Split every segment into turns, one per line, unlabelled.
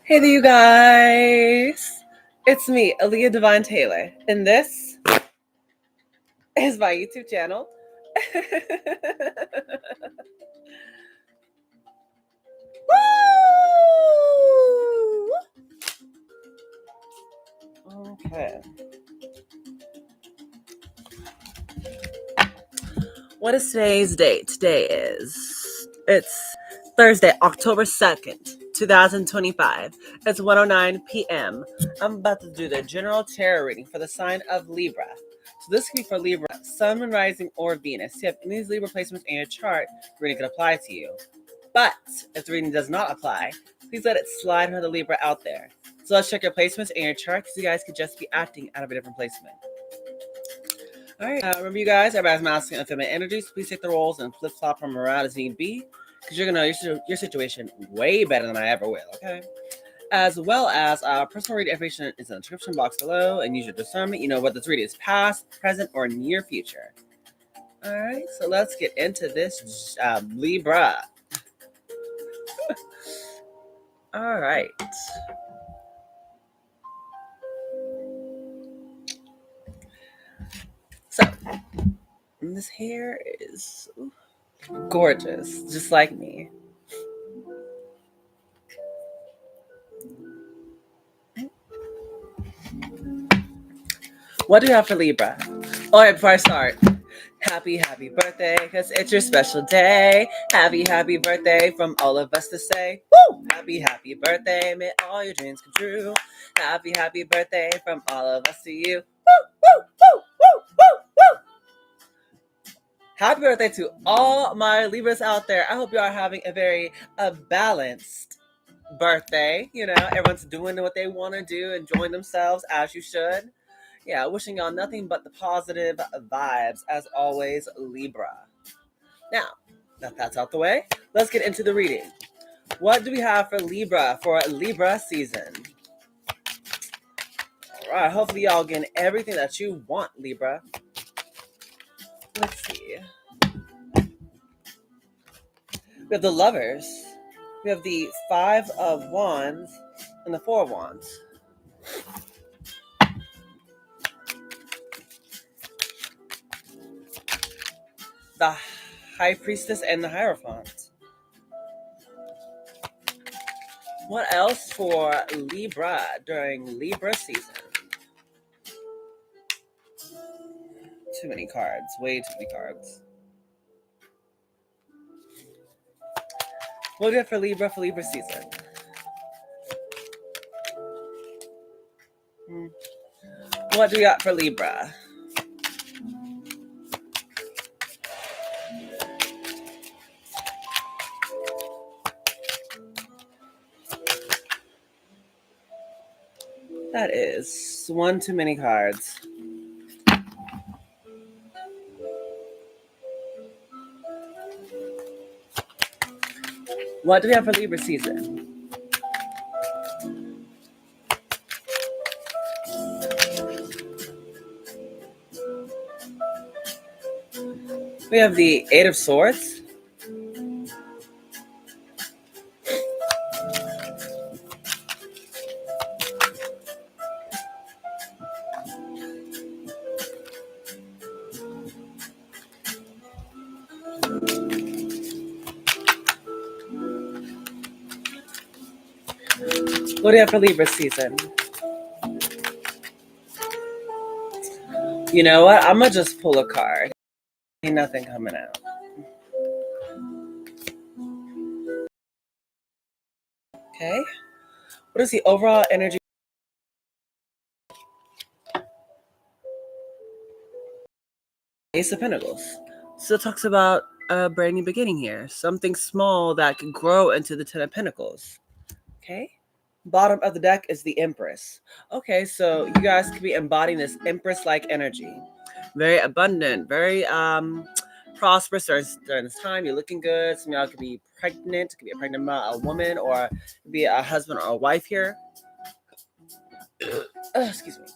Hey there, you guys. It's me, Aaliyah Divine Taylor, and this is my YouTube channel. Woo! Okay. What is today's date? It's Thursday, October 2nd, 2025. It's 1:09 p.m. I'm about to do the general tarot reading for the sign of Libra. So this can be for Libra, Sun, Moon, Rising, or Venus. If you have any of these Libra placements in your chart, the reading can apply to you. But if the reading does not apply, please let it slide for the Libra out there. So let's check your placements in your chart because you guys could just be acting out of a different placement. All right, remember you guys, everybody's masculine and feminine energies. Please take the roles and flip-flop from around as need be, because you're going to know your situation way better than I ever will, okay? As well as personal reading information is in the description box below, and use your discernment. You know what this reading is, past, present, or near future. All right, so let's get into this Libra. All right. So, this hair is gorgeous, just like me. What do you have for Libra? All right, before I start, happy birthday, because it's your special day. Happy birthday from all of us to say, woo! Happy birthday, may all your dreams come true. Happy birthday from all of us to you. Woo! Happy birthday to all my Libras out there. I hope you are having a very balanced birthday. You know, everyone's doing what they want to do, enjoying themselves as you should. Yeah, wishing y'all nothing but the positive vibes as always, Libra. Now that that's out the way, let's get into the reading. What do we have for Libra for Libra season? All right, hopefully y'all getting everything that you want, Libra. Let's see. We have the Lovers. We have the Five of Wands and the Four of Wands. The High Priestess and the Hierophant. What else for Libra during Libra season? Too many cards. Way too many cards. What do we have for Libra season? What do we got for Libra? That is one too many cards. What do we have for Libra season? We have the Eight of Swords. What do you have for Libra season? You know what? I'm going to just pull a card. Ain't nothing coming out. Okay. What is the overall energy? Ace of Pentacles. So it talks about a brand new beginning here. Something small that can grow into the Ten of Pentacles. Okay. Bottom of the deck is the Empress. Okay, so you guys could be embodying this Empress-like energy. Very abundant, very prosperous during this time. You're looking good. Some of y'all could be pregnant. It could be a pregnant woman, or be a husband or a wife here. Excuse me.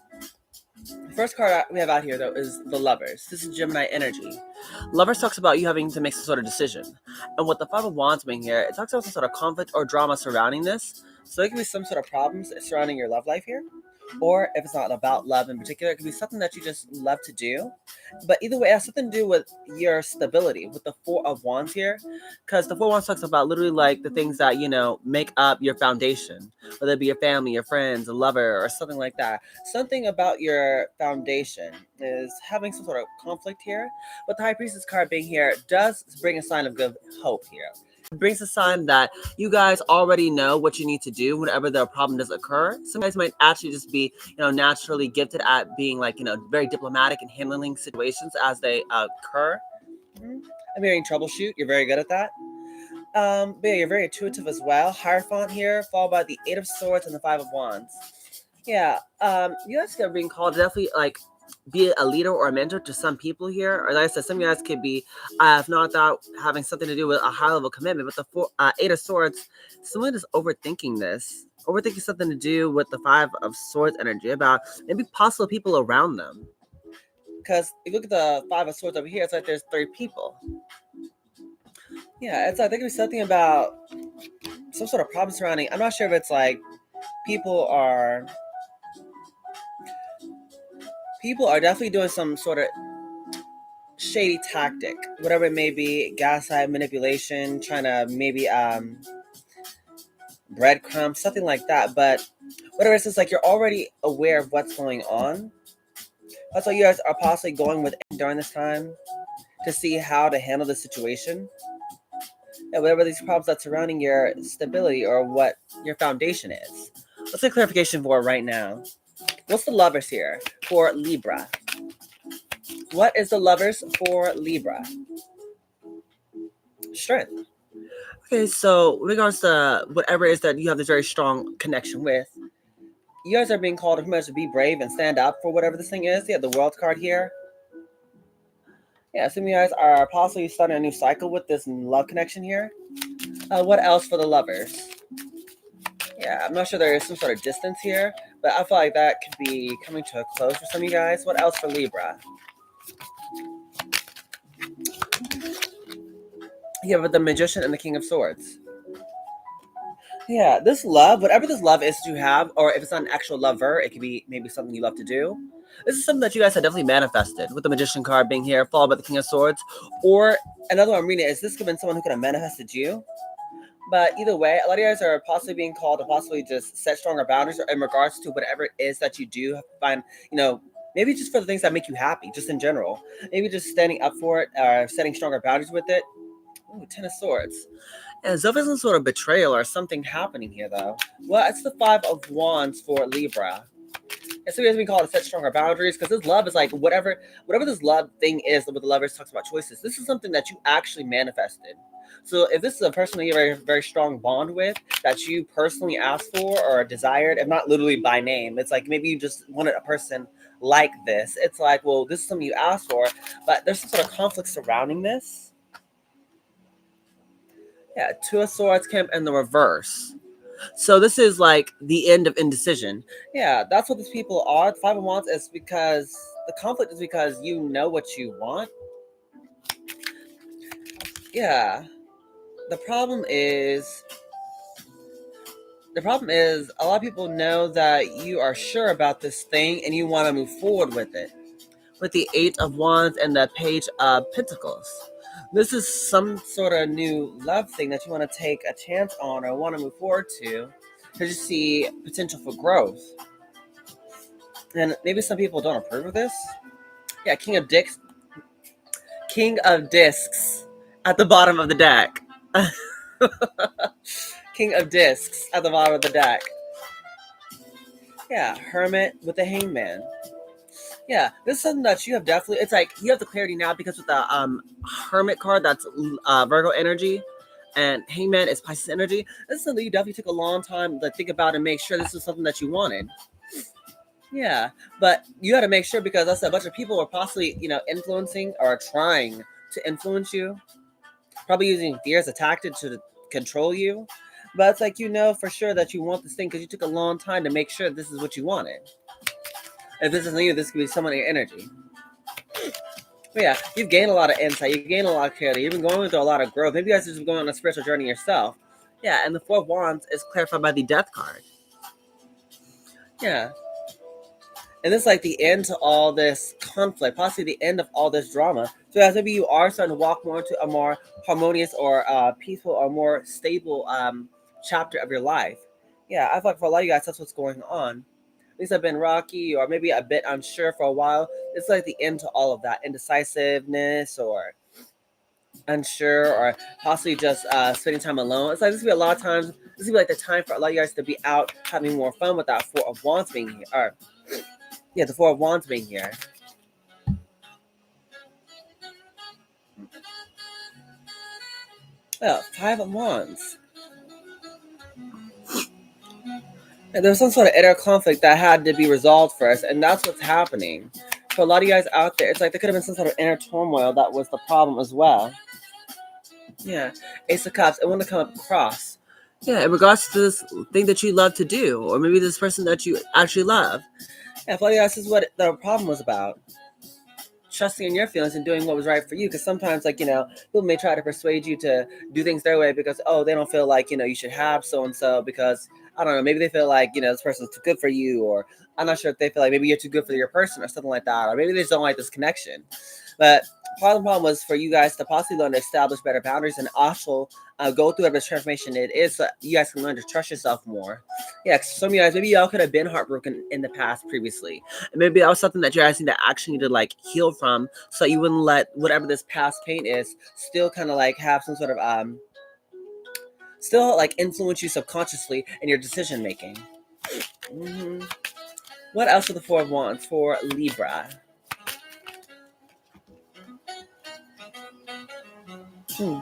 The first card we have out here, though, is the Lovers. This is Gemini energy. Lovers talks about you having to make some sort of decision. And with the Five of Wands being here, it talks about some sort of conflict or drama surrounding this. So it could be some sort of problems surrounding your love life here. Or if it's not about love in particular, it could be something that you just love to do. But either way, it has something to do with your stability, with the Four of Wands here. Because the Four of Wands talks about literally like the things that, make up your foundation, whether it be your family, your friends, a lover, or something like that. Something about your foundation is having some sort of conflict here. But the High Priestess card being here does bring a sign of good hope here. It brings a sign that you guys already know what you need to do whenever the problem does occur. Some guys might actually just be, naturally gifted at being like, very diplomatic and handling situations as they occur. I'm hearing troubleshoot. You're very good at that. But yeah, you're very intuitive as well. Hierophant here, followed by the Eight of Swords and the Five of Wands. Yeah, you guys are being called to definitely like be a leader or a mentor to some people here. Or like I said, some of you guys could be, if not that, having something to do with a high level commitment. But the Eight of Swords, someone is overthinking this. Overthinking something to do with the Five of Swords energy about maybe possible people around them. Because if you look at the Five of Swords over here, it's like there's 3 people. Yeah, it's like there could be something about some sort of problem surrounding. I'm not sure if it's like people are definitely doing some sort of shady tactic, whatever it may be, gaslight, manipulation, trying to maybe breadcrumbs, something like that. But whatever it is, like you're already aware of what's going on. That's why you guys are possibly going with during this time to see how to handle the situation. Yeah, whatever these problems that's surrounding your stability or what your foundation is. Let's get clarification for right now. What's the lovers here for Libra? What is the lovers for Libra? Strength. Okay, so in regards to whatever it is that you have this very strong connection with, you guys are being called to pretty much to be brave and stand up for whatever this thing is. You have the World card here. Yeah, some of you guys are possibly starting a new cycle with this love connection here. What else for the lovers? Yeah, I'm not sure there is some sort of distance here, but I feel like that could be coming to a close for some of you guys. What else for Libra? Yeah, with the Magician and the King of Swords. Yeah, this love, whatever this love is that you have, or if it's not an actual lover, it could be maybe something you love to do. This is something that you guys have definitely manifested with the Magician card being here, followed by the King of Swords. Or another one I'm reading is this could have been someone who could have manifested you. But either way, a lot of you guys are possibly being called to possibly just set stronger boundaries in regards to whatever it is that you do find, maybe just for the things that make you happy, just in general. Maybe just standing up for it or setting stronger boundaries with it. Ooh, Ten of Swords. As if it's some sort of betrayal or something happening here, though. Well, it's the Five of Wands for Libra. And so we have been called to set stronger boundaries because this love is like whatever this love thing is with the lovers talks about choices. This is something that you actually manifested. So if this is a person that you have a very, very strong bond with that you personally asked for or desired, if not literally by name, it's like maybe you just wanted a person like this. It's like, well, this is something you asked for, but there's some sort of conflict surrounding this. Yeah, Two of Swords camp in the reverse. So this is like the end of indecision. Yeah, that's what these people are. The Five of Wands is because the conflict is because you know what you want. Yeah. The problem is a lot of people know that you are sure about this thing and you want to move forward with it. With the Eight of Wands and the Page of Pentacles. This is some sort of new love thing that you want to take a chance on or want to move forward to because you see potential for growth. And maybe some people don't approve of this. Yeah, King of Discs at the bottom of the deck. King of Discs at the bottom of the deck. Yeah, Hermit with the Hangman. Yeah, this is something that you have definitely, it's like you have the clarity now because with the Hermit card, that's Virgo energy, and Hangman is Pisces energy. This is something you definitely took a long time to think about and make sure this is something that you wanted. Yeah, but you got to make sure because that's a bunch of people are possibly, influencing or trying to influence you. Probably using fear as a tactic to control you. But it's like, for sure that you want this thing because you took a long time to make sure this is what you wanted. If this isn't you, this could be someone in your energy. But yeah, you've gained a lot of insight. You've gained a lot of clarity. You've been going through a lot of growth. Maybe you guys are just going on a spiritual journey yourself. Yeah, and the Four of Wands is clarified by the Death card. Yeah. And this is like the end to all this conflict, possibly the end of all this drama. So as maybe you are starting to walk more into a more harmonious or peaceful or more stable chapter of your life. Yeah, I feel like for a lot of you guys, that's what's going on. Things have been rocky or maybe a bit unsure for a while. It's like the end to all of that indecisiveness or unsure or possibly just spending time alone. It's like this will be a lot of times. This will be like the time for a lot of you guys to be out having more fun with that Four of Wands being here. Or yeah, the Four of Wands being here. Oh, Five of Wands. And there was some sort of inner conflict that had to be resolved first, and that's what's happening. For a lot of you guys out there, it's like there could have been some sort of inner turmoil that was the problem as well. Yeah, Ace of Cups. It want to come across. Yeah, in regards to this thing that you love to do, or maybe this person that you actually love. Yeah, for a lot of you guys, this is what the problem was about. Trusting in your feelings and doing what was right for you. Because sometimes, like, people may try to persuade you to do things their way because, oh, they don't feel like, you should have so and so because, I don't know, maybe they feel like, this person's too good for you, or I'm not sure if they feel like maybe you're too good for your person or something like that, or maybe they just don't like this connection. But part of the problem was for you guys to possibly learn to establish better boundaries and also go through whatever transformation it is so you guys can learn to trust yourself more. Yeah, 'cause some of you guys, maybe y'all could have been heartbroken in the past previously. And maybe that was something that you guys need to actually need to like heal from so you wouldn't let whatever this past pain is still kind of like have some sort of still like influence you subconsciously in your decision making. hmm What else for the Four of Wands for Libra? Hmm.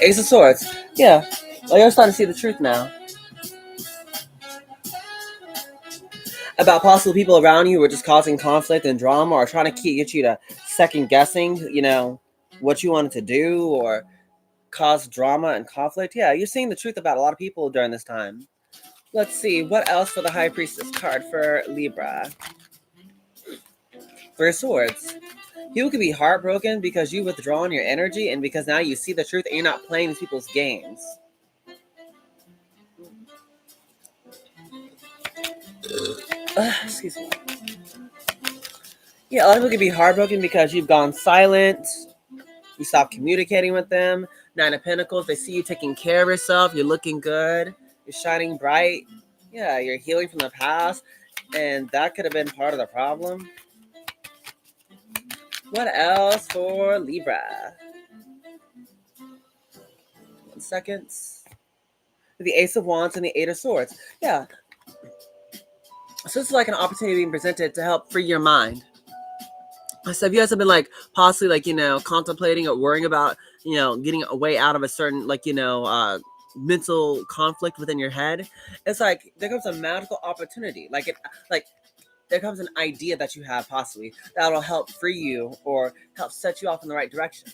Ace of Swords. Yeah. Well, you're starting to see the truth now about possible people around you who are just causing conflict and drama or trying to get you to second guessing, what you wanted to do or cause drama and conflict. Yeah, you're seeing the truth about a lot of people during this time. Let's see, what else for the High Priestess card for Libra? For Swords. You could be heartbroken because you withdrawn your energy and because now you see the truth and you're not playing these people's games. Excuse me. Yeah, a lot of people can be heartbroken because you've gone silent, you stop communicating with them. Nine of Pentacles, they see you taking care of yourself, you're looking good, you're shining bright. Yeah, you're healing from the past, and that could have been part of the problem. What else for Libra? 1 second. The Ace of Wands and the Eight of Swords. Yeah. So this is like an opportunity being presented to help free your mind. So if you guys have been like possibly like, contemplating or worrying about, getting a way out of a certain like, mental conflict within your head, it's like there comes a magical opportunity. Like there comes an idea that you have possibly that'll help free you or help set you off in the right direction.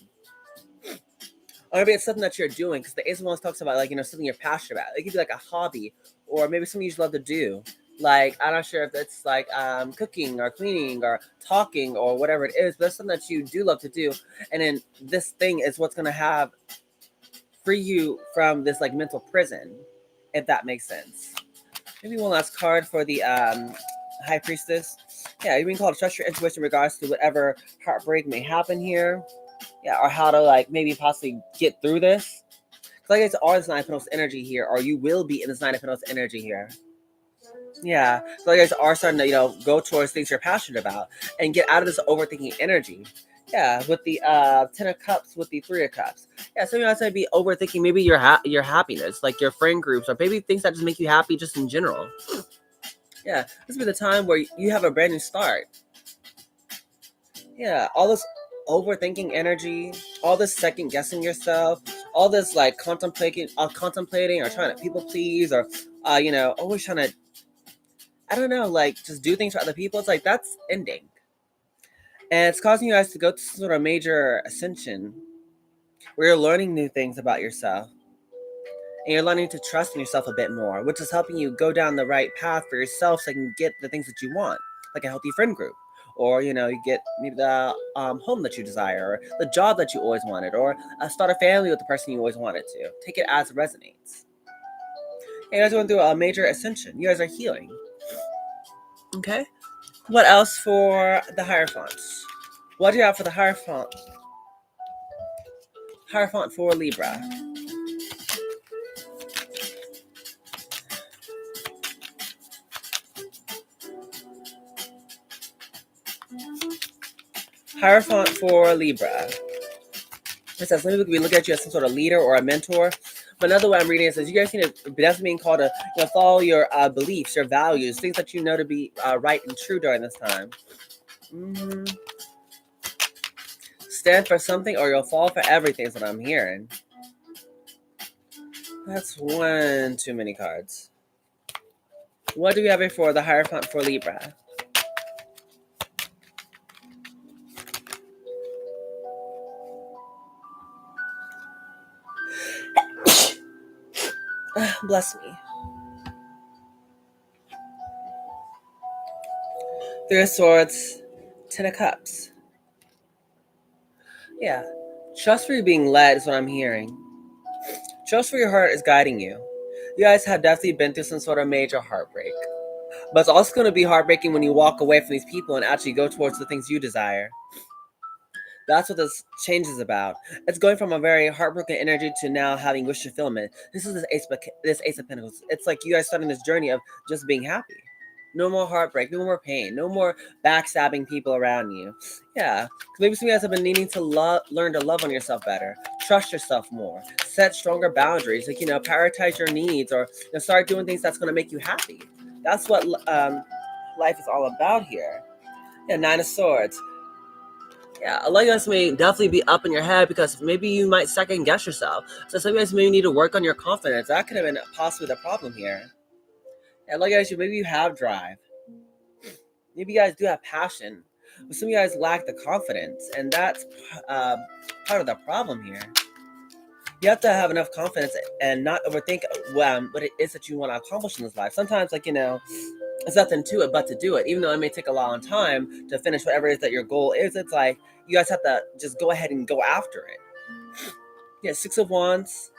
Or maybe it's something that you're doing because the Ace of Wands talks about like, something you're passionate about. It could be like a hobby or maybe something you just love to do. Like, I'm not sure if it's like cooking or cleaning or talking or whatever it is, but it's something that you do love to do. And then this thing is what's going to have free you from this like mental prison, if that makes sense. Maybe one last card for the High Priestess. Yeah, you're being called to trust your intuition in regards to whatever heartbreak may happen here. Yeah, or how to like maybe possibly get through this. Because like it's all this Nine of Pentacles energy here, or you will be in this Nine of Pentacles energy here. Yeah, so you guys are starting to go towards things you're passionate about and get out of this overthinking energy. Yeah, with the 10 of Cups, with the 3 of Cups. Yeah, so you guys might be overthinking maybe your happiness, like your friend groups, or maybe things that just make you happy just in general. Yeah, this will be the time where you have a brand new start. Yeah, all this overthinking energy, all this second guessing yourself, all this like contemplating or trying to people please or always trying to, I don't know, like just do things for other people. It's like that's ending, and it's causing you guys to go to some sort of major ascension where you're learning new things about yourself and you're learning to trust in yourself a bit more, which is helping you go down the right path for yourself so you can get the things that you want, like a healthy friend group. Or, you get maybe the home that you desire, or the job that you always wanted, or start a family with the person you always wanted to. Take it as it resonates. You guys are going through a major ascension. You guys are healing. Okay. What else for the Hierophants? What do you have for the Hierophant? Hierophant for Libra. Hierophant for Libra. It says, maybe we can look at you as some sort of leader or a mentor. But another way I'm reading it says, you guys need to, that's being called to follow your beliefs, your values, things that you know to be right and true during this time. Mm-hmm. Stand for something or you'll fall for everything is what I'm hearing. That's one too many cards. What do we have here for the Hierophant for Libra? Bless me. Three of Swords, Ten of Cups. Yeah. Trust where you're being led is what I'm hearing. Trust where your heart is guiding you. You guys have definitely been through some sort of major heartbreak. But it's also going to be heartbreaking when you walk away from these people and actually go towards the things you desire. That's what this change is about. It's going from a very heartbroken energy to now having wish fulfillment. This is this Ace of Pentacles. It's like you guys starting this journey of just being happy. No more heartbreak, no more pain, no more backstabbing people around you. Yeah, maybe some of you guys have been needing to learn to love on yourself better, trust yourself more, set stronger boundaries, like, prioritize your needs, or start doing things that's going to make you happy. That's what life is all about here. Yeah, Nine of Swords. Yeah, a lot of you guys may definitely be up in your head because maybe you might second guess yourself. So some of you guys may need to work on your confidence. That could have been possibly the problem here. And like guys, maybe you have drive. Maybe you guys do have passion, but some of you guys lack the confidence, and that's part of the problem here. You have to have enough confidence and not overthink what it is that you want to accomplish in this life. Sometimes, there's nothing to it but to do it. Even though it may take a long time to finish whatever it is that your goal is, it's like you guys have to just go ahead and go after it. Yeah, Six of Wands,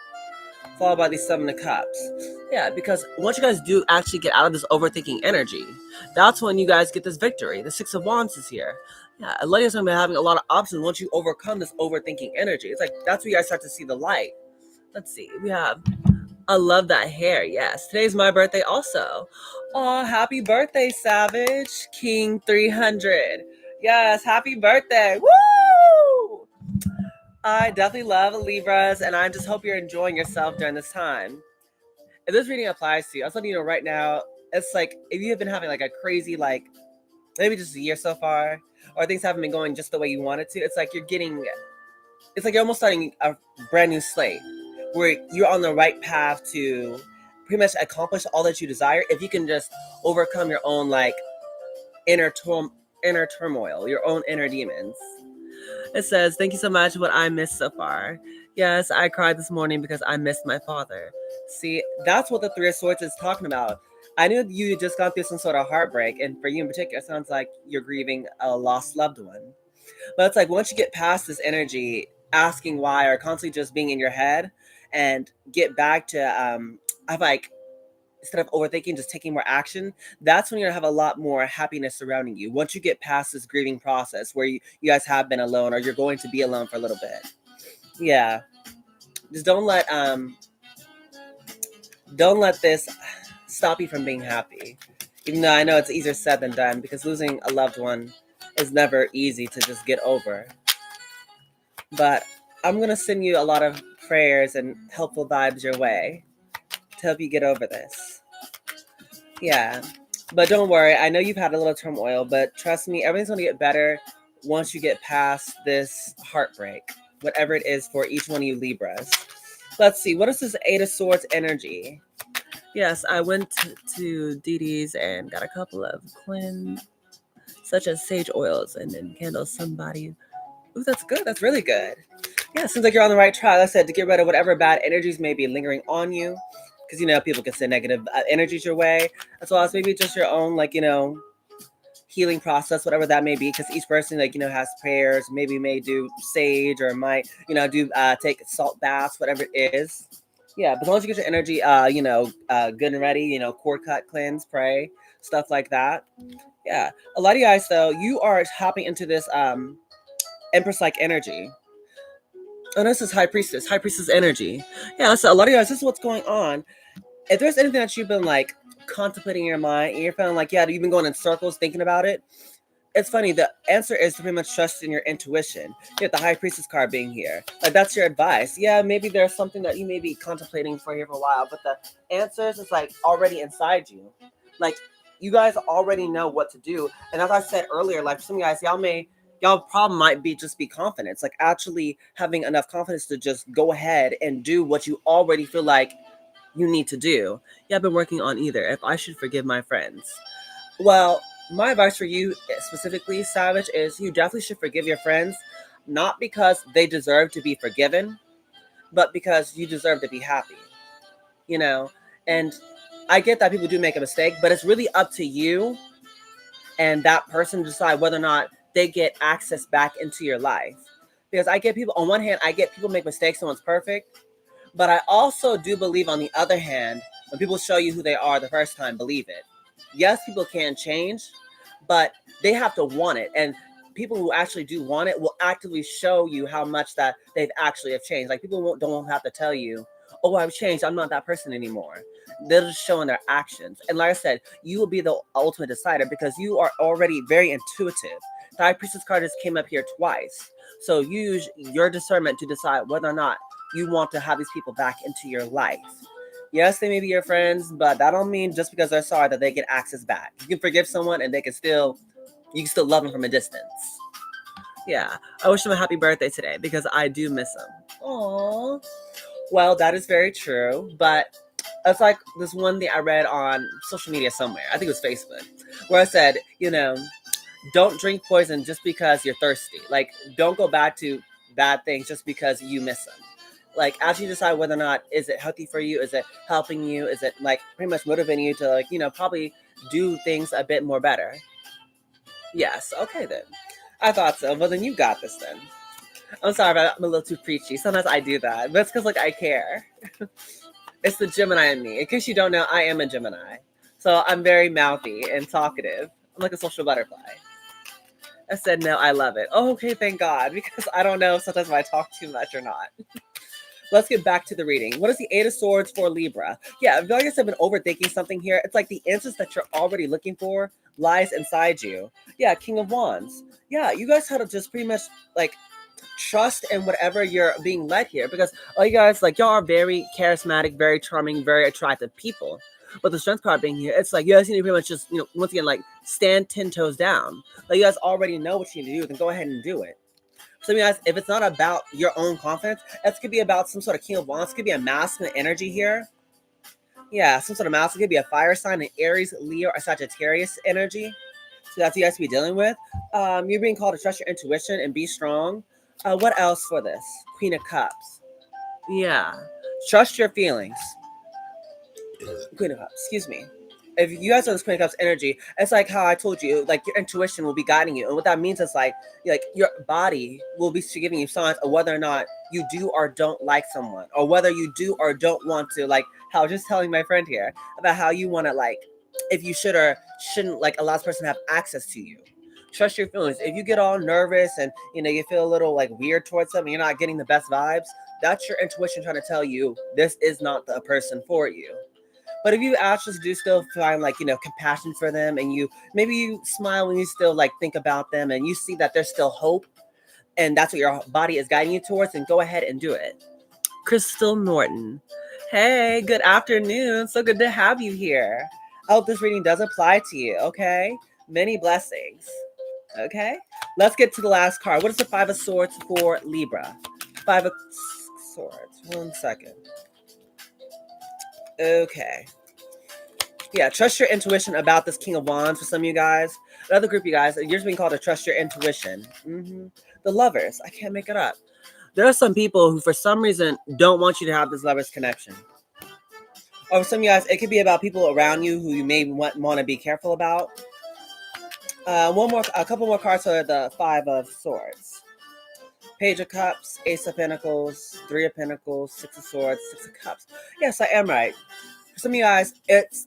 followed by the Seven of Cups. Yeah, because once you guys do actually get out of this overthinking energy, that's when you guys get this victory. The Six of Wands is here. Yeah, a lot of you guys are having a lot of options once you overcome this overthinking energy. It's like that's where you guys start to see the light. Let's see. We have, I love that hair. Yes, today's my birthday also. Oh, happy birthday, Savage King 300. Yes, happy birthday. Woo! I definitely love Libras, and I just hope you're enjoying yourself during this time. If this reading applies to you, I was letting you know right now, it's like if you have been having like a crazy, maybe just a year so far, or things haven't been going just the way you wanted to, it's like you're almost starting a brand new slate where you're on the right path to pretty much accomplish all that you desire if you can just overcome your own inner turmoil, your own inner demons. It says, thank you so much for what I missed so far. Yes, I cried this morning because I missed my father. See, that's what the Three of Swords is talking about. I knew you just gone through some sort of heartbreak, and for you in particular, it sounds like you're grieving a lost loved one. But it's like once you get past this energy, asking why, or constantly just being in your head, and get back to instead of overthinking, just taking more action, that's when you're gonna have a lot more happiness surrounding you. Once you get past this grieving process where you guys have been alone, or you're going to be alone for a little bit. Yeah. Just don't let this stop you from being happy. Even though I know it's easier said than done, because losing a loved one is never easy to just get over. But I'm gonna send you a lot of prayers and helpful vibes your way to help you get over this. Yeah. But don't worry, I know you've had a little turmoil, but trust me, everything's going to get better once you get past this heartbreak, whatever it is for each one of you Libras. Let's see, what is this Eight of Swords energy? Yes, I went to Didi's and got a couple of Quinn, such as sage oils and then candles somebody. Ooh, that's good. That's really good. Yeah, it seems like you're on the right track. Like I said, to get rid of whatever bad energies may be lingering on you. Because, people can send negative energies your way. As well as maybe just your own, healing process, whatever that may be. Because each person, has prayers, maybe may do sage or might, do take salt baths, whatever it is. Yeah, but as long as you get your energy, good and ready, core cut, cleanse, pray, stuff like that. Yeah, a lot of you guys though, you are hopping into this Empress-like energy. Oh, this is High Priestess energy. Yeah, so a lot of you guys, this is what's going on. If there's anything that you've been like contemplating in your mind, and you're feeling like, yeah, you've been going in circles thinking about it, it's funny. The answer is to pretty much trust in your intuition. You have the High Priestess card being here. Like, that's your advice. Yeah, maybe there's something that you may be contemplating for here for a while, but the answers is like already inside you. Like, you guys already know what to do. And as I said earlier, like some of you guys, y'all problem might be just be confidence. Like actually having enough confidence to just go ahead and do what you already feel like you need to do. Yeah, I've been working on either. If I should forgive my friends. Well, my advice for you specifically, Savage, is you definitely should forgive your friends, not because they deserve to be forgiven, but because you deserve to be happy. You know, and I get that people do make a mistake, but it's really up to you and that person to decide whether or not they get access back into your life. Because I get people, on one hand, I get people make mistakes, no one's perfect. But I also do believe, on the other hand, when people show you who they are the first time, believe it. Yes, people can change, but they have to want it. And people who actually do want it will actively show you how much that they've actually have changed. Like people don't have to tell you, oh, I've changed, I'm not that person anymore. They're just showing their actions. And like I said, you will be the ultimate decider because you are already very intuitive. The High Priestess card just came up here twice. So use your discernment to decide whether or not you want to have these people back into your life. Yes, they may be your friends, but that don't mean just because they're sorry that they get access back. You can forgive someone and you can still love them from a distance. Yeah, I wish him a happy birthday today because I do miss him. Aww. Well, that is very true, but it's like this one thing I read on social media somewhere. I think it was Facebook, where I said, don't drink poison just because you're thirsty. Like, don't go back to bad things just because you miss them. Like, after you decide whether or not is it healthy for you, is it helping you, is it like pretty much motivating you to probably do things a bit more better. Yes, okay then. I thought so. Well, then you got this then. I'm sorry if I'm a little too preachy. Sometimes I do that, but it's because I care. It's the Gemini in me. In case you don't know, I am a Gemini, so I'm very mouthy and talkative. I'm like a social butterfly. I said no, I love it. Oh, okay, thank God, because I don't know sometimes if I talk too much or not. Let's get back to the reading. What is the Eight of Swords for Libra? Yeah, I feel like I've been overthinking something here. It's like the answers that you're already looking for lies inside you. Yeah, King of Wands. Yeah, you guys had to just pretty much like trust in whatever you're being led here because all you guys, like, y'all are very charismatic, very charming, very attractive people. But the strength card being here, it's like you guys need to pretty much just, once again, like stand 10 toes down. Like you guys already know what you need to do, then go ahead and do it. So you guys, if it's not about your own confidence, that could be about some sort of King of Wands. It could be a masculine energy here. Yeah, some sort of masculine. It could be a fire sign, an Aries, Leo, or Sagittarius energy. So that's what you guys to be dealing with. You're being called to trust your intuition and be strong. What else for this? Queen of Cups. Yeah. Trust your feelings. Queen of Cups, excuse me. If you guys are this Queen of Cups energy, it's like how I told you, like your intuition will be guiding you. And what that means is like your body will be giving you signs of whether or not you do or don't like someone, or whether you do or don't want to, like how I was just telling my friend here about how you want to, like, if you should or shouldn't, like, allow this person to have access to you. Trust your feelings. If you get all nervous and you feel a little like weird towards something, you're not getting the best vibes, that's your intuition trying to tell you this is not the person for you. But if you actually do still find like compassion for them, and you smile when you still like think about them, and you see that there's still hope, and that's what your body is guiding you towards, then go ahead and do it. Crystal Norton. Hey, good afternoon. So good to have you here. I hope this reading does apply to you, okay? Many blessings. Okay, let's get to the last card. What is the Five of Swords for Libra? Five of Swords. 1 second. Okay. Yeah, trust your intuition about this King of Wands for some of you guys. Another group of you guys, you're just being called to trust your intuition. The Lovers. I can't make it up. There are some people who, for some reason, don't want you to have this Lovers connection. Or for some of you guys, it could be about people around you who you may want to be careful about. A couple more cards for the Five of Swords. Page of Cups, Ace of Pentacles, Three of Pentacles, Six of Swords, Six of Cups. Yes, I am right. For some of you guys,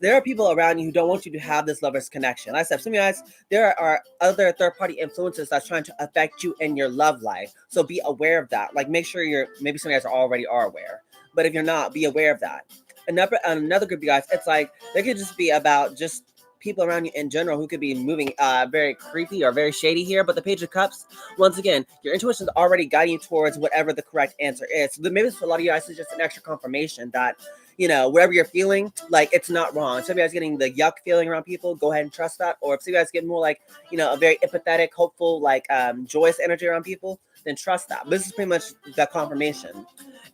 there are people around you who don't want you to have this lover's connection. Like I said, for some of you guys, there are other third-party influences that's trying to affect you in your love life. So be aware of that. Like make sure maybe some of you guys already are aware. But if you're not, be aware of that. Another group of you guys, it's like they could just be about just people around you in general who could be moving very creepy or very shady here. But the Page of Cups, once again, your intuition is already guiding you towards whatever the correct answer is. So maybe for a lot of you guys, it's just an extra confirmation that, whatever you're feeling, like it's not wrong. Some of you guys getting the yuck feeling around people, go ahead and trust that. Or if some of you guys get more like, a very empathetic, hopeful, like joyous energy around people, then trust that. This is pretty much the confirmation.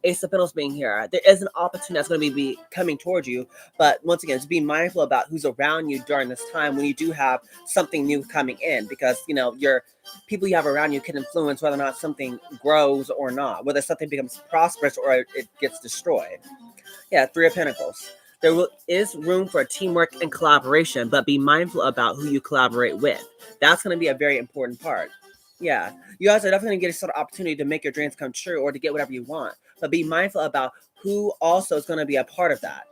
Ace of Pentacles being here, there is an opportunity that's going to be coming towards you. But once again, just be mindful about who's around you during this time when you do have something new coming in, because your people you have around you can influence whether or not something grows or not, whether something becomes prosperous or it gets destroyed. Yeah, Three of Pentacles. There is room for teamwork and collaboration, but be mindful about who you collaborate with. That's going to be a very important part. Yeah, you guys are definitely going to get a sort of opportunity to make your dreams come true or to get whatever you want, but be mindful about who also is going to be a part of that.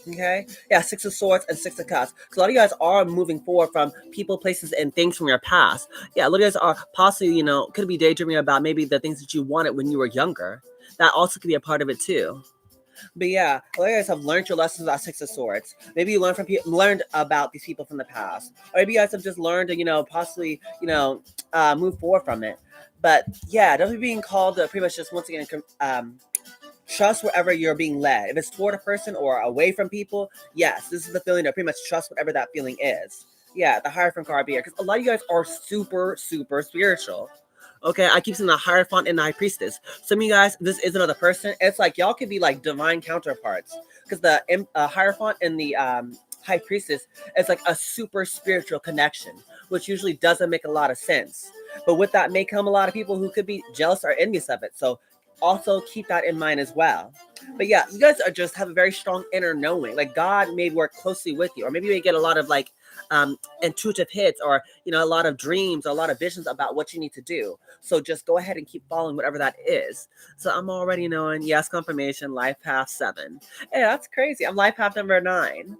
Okay? Yeah, Six of Swords and Six of Cups. So a lot of you guys are moving forward from people, places, and things from your past. Yeah, a lot of you guys are possibly, could be daydreaming about maybe the things that you wanted when you were younger. That also could be a part of it too. But yeah, a lot of you guys have learned your lessons about Six of Swords. Maybe you learned about these people from the past, or maybe you guys have just learned to, possibly, move forward from it. But yeah, definitely being called to pretty much just once again, trust wherever you're being led. If it's toward a person or away from people, yes, this is the feeling to pretty much trust whatever that feeling is. Yeah, the Hierophant card here, because a lot of you guys are super, super spiritual. Okay, I keep saying the Hierophant and the High Priestess. Some of you guys, this is another person. It's like y'all could be like divine counterparts, because the Hierophant and the High Priestess is like a super spiritual connection, which usually doesn't make a lot of sense. But with that may come a lot of people who could be jealous or envious of it. So also keep that in mind as well. But yeah, you guys are just have a very strong inner knowing. Like God may work closely with you, or maybe you may get a lot of like intuitive hits, or a lot of dreams, or a lot of visions about what you need to do. So just go ahead and keep following whatever that is. So I'm already knowing, yes, confirmation, life path 7. Hey, that's crazy. I'm life path number 9.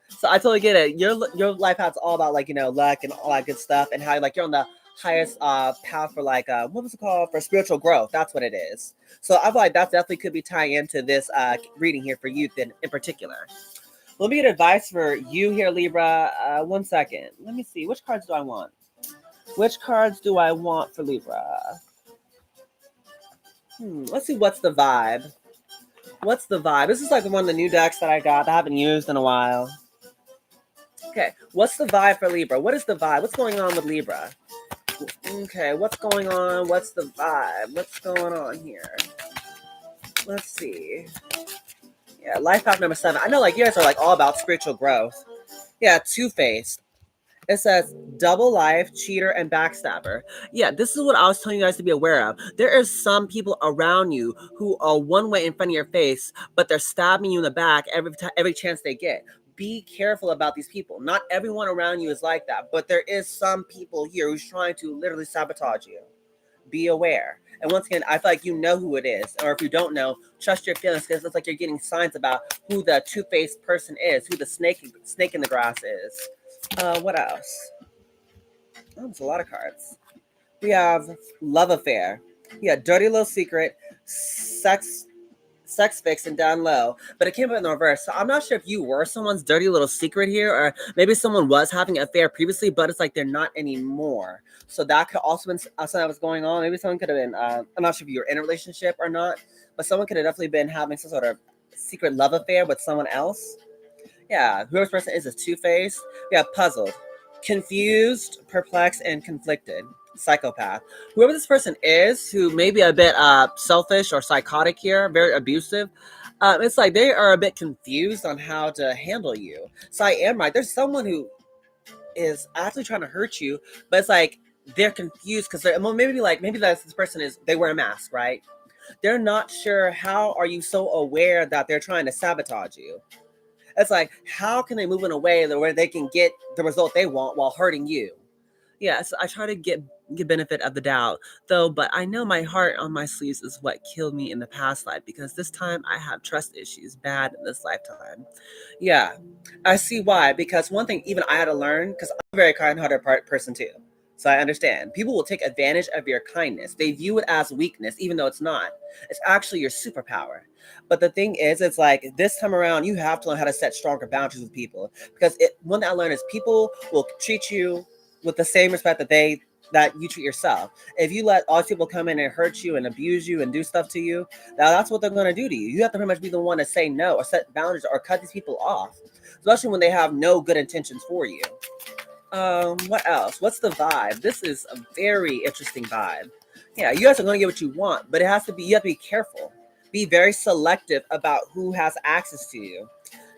So I totally get it. Your life path's all about like luck and all that good stuff, and how like you're on the highest path for like what was it called, for spiritual growth. That's what it is. So I feel like that definitely could be tying into this reading here for you in particular. Let me get advice for you here, Libra. 1 second. Let me see. Which cards do I want? Which cards do I want for Libra? Let's see. What's the vibe? What's the vibe? This is like one of the new decks that I got that I haven't used in a while. Okay. What's the vibe for Libra? What is the vibe? What's going on with Libra? Okay. What's going on? What's the vibe? What's going on here? Let's see. Yeah, life path number 7. I know like you guys are like all about spiritual growth. Yeah, Two-Faced. It says double life, cheater, and backstabber. Yeah, this is what I was telling you guys to be aware of. There is some people around you who are one way in front of your face, but they're stabbing you in the back every chance they get. Be careful about these people. Not everyone around you is like that, but there is some people here who's trying to literally sabotage you. Be aware. And once again, I feel like you know who it is. Or if you don't know, trust your feelings, because it's like you're getting signs about who the two-faced person is, who the snake in the grass is. What else? Oh, there's a lot of cards. We have Love Affair. Yeah, Dirty Little Secret, Sex Fix, and Down Low. But it came up in the reverse. So I'm not sure if you were someone's dirty little secret here, or maybe someone was having an affair previously, but it's like they're not anymore. So that could also been something that was going on. Maybe someone could have been, I'm not sure if you were in a relationship or not, but someone could have definitely been having some sort of secret love affair with someone else. Yeah, whoever person is Two-Faced. We have Puzzled, Confused, Perplexed, and Conflicted. Psychopath. Whoever this person is, who may be a bit selfish or psychotic here, very abusive, it's like they are a bit confused on how to handle you. So I am right. There's someone who is actually trying to hurt you, but it's like they're confused because maybe this person is, they wear a mask, right? They're not sure, how are you so aware that they're trying to sabotage you? It's like, how can they move in a way where they can get the result they want while hurting you? Yeah, so I try to get get benefit of the doubt though, but I know my heart on my sleeves is what killed me in the past life because this time I have trust issues bad in this lifetime. Yeah, I see why. Because one thing even I had to learn, because I'm a very kind-hearted person too. So I understand. People will take advantage of your kindness. They view it as weakness, even though it's not. It's actually your superpower. But the thing is, it's like this time around, you have to learn how to set stronger boundaries with people. Because one thing I learned is people will treat you with the same respect that you treat yourself. If you let all these people come in and hurt you and abuse you and do stuff to you, now that's what they're going to do to you. You have to pretty much be the one to say no or set boundaries or cut these people off, especially when they have no good intentions for you. What else? What's the vibe? This is a very interesting vibe. Yeah, you guys are going to get what you want, but it has to be, you have to be careful. Be very selective about who has access to you.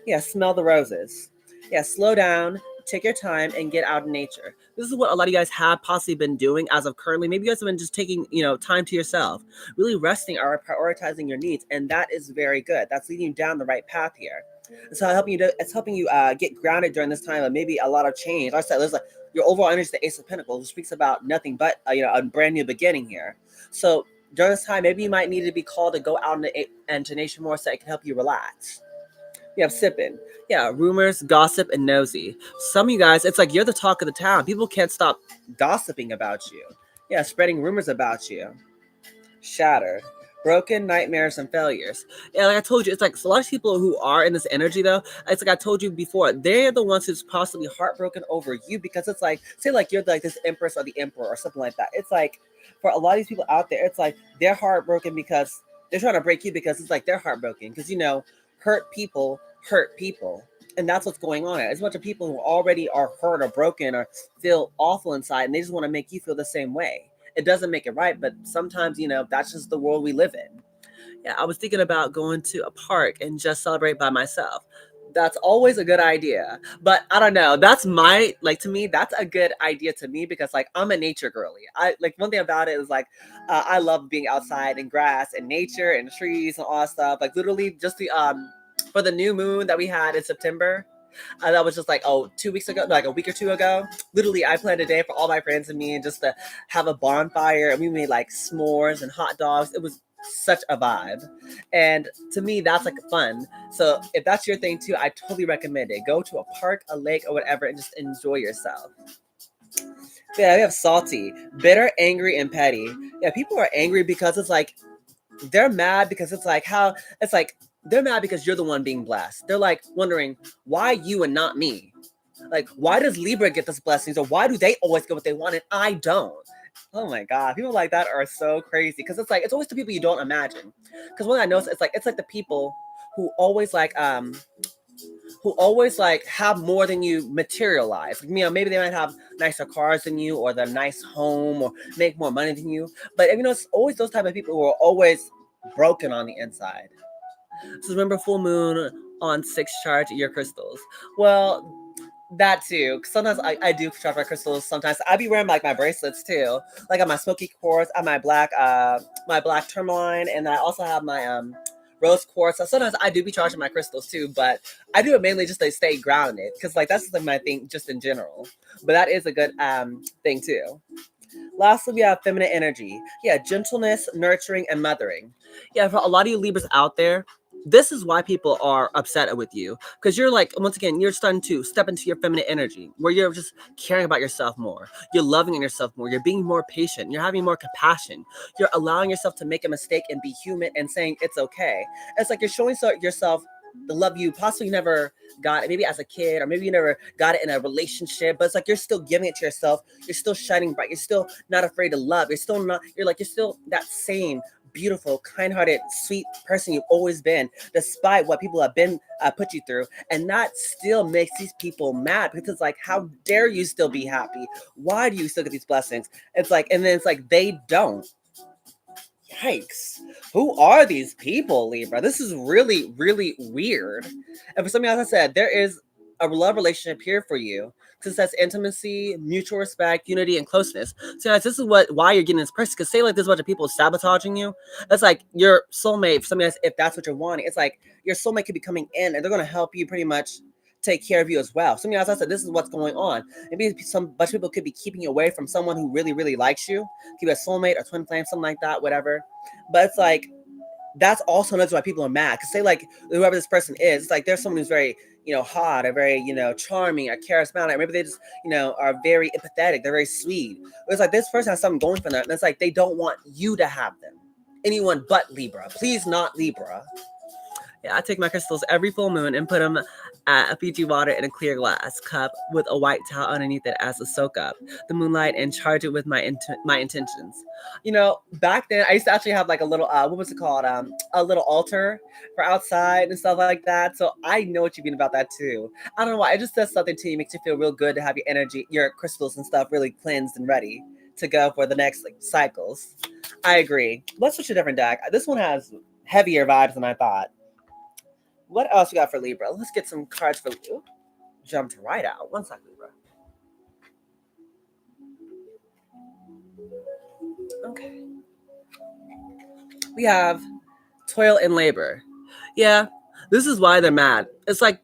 Yeah, smell the roses. Yeah, slow down, take your time, and get out in nature. This is what a lot of you guys have possibly been doing as of currently. Maybe you guys have been just taking, time to yourself, really resting or prioritizing your needs, and that is very good. That's leading you down the right path here. So it's helping you get grounded during this time of maybe a lot of change. Like I said, there's like your overall energy is the Ace of Pentacles, which speaks about nothing but a brand new beginning here. So during this time, maybe you might need to be called to go out into nature more so it can help you relax. You have sipping. Yeah, rumors, gossip, and nosy. Some of you guys, it's like you're the talk of the town. People can't stop gossiping about you. Yeah, spreading rumors about you. Shattered. Broken nightmares and failures. Yeah, like I told you, it's like a lot of people who are in this energy though, it's like I told you before, they're the ones who's possibly heartbroken over you because it's like, say like you're like this empress or the emperor or something like that. It's like for a lot of these people out there, it's like they're heartbroken because they're trying to break you because it's like they're heartbroken. Because hurt people hurt people. And that's what's going on. It's a bunch of people who already are hurt or broken or feel awful inside and they just want to make you feel the same way. It doesn't make it right, but sometimes, that's just the world we live in. Yeah, I was thinking about going to a park and just celebrate by myself. That's always a good idea. But I don't know. That's to me, that's a good idea to me because like I'm a nature girly. I like one thing about it is like I love being outside in grass and nature and trees and all that stuff. Like literally just the for the new moon that we had in September, that was just like 2 weeks ago, like a week or two ago. Literally, I planned a day for all my friends and me, and just to have a bonfire, and we made like s'mores and hot dogs. It was such a vibe, and to me, that's like fun. So if that's your thing too, I totally recommend it. Go to a park, a lake, or whatever, and just enjoy yourself. Yeah, we have salty, bitter, angry, and petty. Yeah, people are angry because it's like they're mad because it's like they're mad because you're the one being blessed. They're like wondering why you and not me. Like, why does Libra get this blessings or why do they always get what they want and I don't? Oh my God, people like that are so crazy because it's like it's always the people you don't imagine. Because when I notice, it's like the people who always have more than you materialize. Like, maybe they might have nicer cars than you or the nice home or make more money than you. But it's always those type of people who are always broken on the inside. So remember full moon on 6 charge your crystals. Well, that too. Sometimes I do charge my crystals. Sometimes I be wearing like my bracelets too. Like on my smoky quartz, on my black tourmaline, and I also have my rose quartz. So sometimes I do be charging my crystals too, but I do it mainly just to stay grounded. Cause like that's like my thing just in general. But that is a good thing too. Lastly, we have feminine energy. Yeah, gentleness, nurturing, and mothering. Yeah, for a lot of you Libras out there, this is why people are upset with you. Because you're like, once again, you're starting to step into your feminine energy where you're just caring about yourself more. You're loving yourself more. You're being more patient. You're having more compassion. You're allowing yourself to make a mistake and be human and saying it's okay. It's like you're showing yourself the love you possibly never got it, maybe as a kid, or maybe you never got it in a relationship, but it's like you're still giving it to yourself. You're still shining bright. You're still not afraid to love. You're still that same beautiful, kind-hearted, sweet person you've always been, despite what people have been put you through. And that still makes these people mad because it's like, how dare you still be happy? Why do you still get these blessings? It's like, and then it's like they don't. Yikes. Who are these people, Libra? This is really, really weird. And for something else, I said, there is a love relationship here for you. Because it says intimacy, mutual respect, unity, and closeness. So guys, this is why you're getting this person. Because say like there's a bunch of people sabotaging you. That's like your soulmate, for something else, if that's what you're wanting. It's like your soulmate could be coming in and they're going to help you pretty much take care of you as well. Some of you guys, I said, this is what's going on. Maybe some bunch of people could be keeping you away from someone who really, really likes you. Could be a soulmate or twin flame, something like that, whatever. But it's like, that's also another why people are mad. Because say like whoever this person is, it's like there's someone who's very, hot or very, charming or charismatic. Or maybe they just, are very empathetic. They're very sweet. It's like this person has something going for them. And it's like they don't want you to have them. Anyone but Libra. Please not Libra. Yeah, I take my crystals every full moon and put them at a Fiji water in a clear glass cup with a white towel underneath it as a soak up the moonlight and charge it with my intentions. Back then I used to actually have like a little what was it called? A little altar for outside and stuff like that. So I know what you mean about that too. I don't know why. It just does something to you, makes you feel real good to have your energy, your crystals and stuff really cleansed and ready to go for the next cycles. I agree. Let's switch to a different deck. This one has heavier vibes than I thought. What else we got for Libra? Let's get some cards for you. Jumped right out. One sec, Libra. Okay. We have toil and labor. Yeah, this is why they're mad. It's like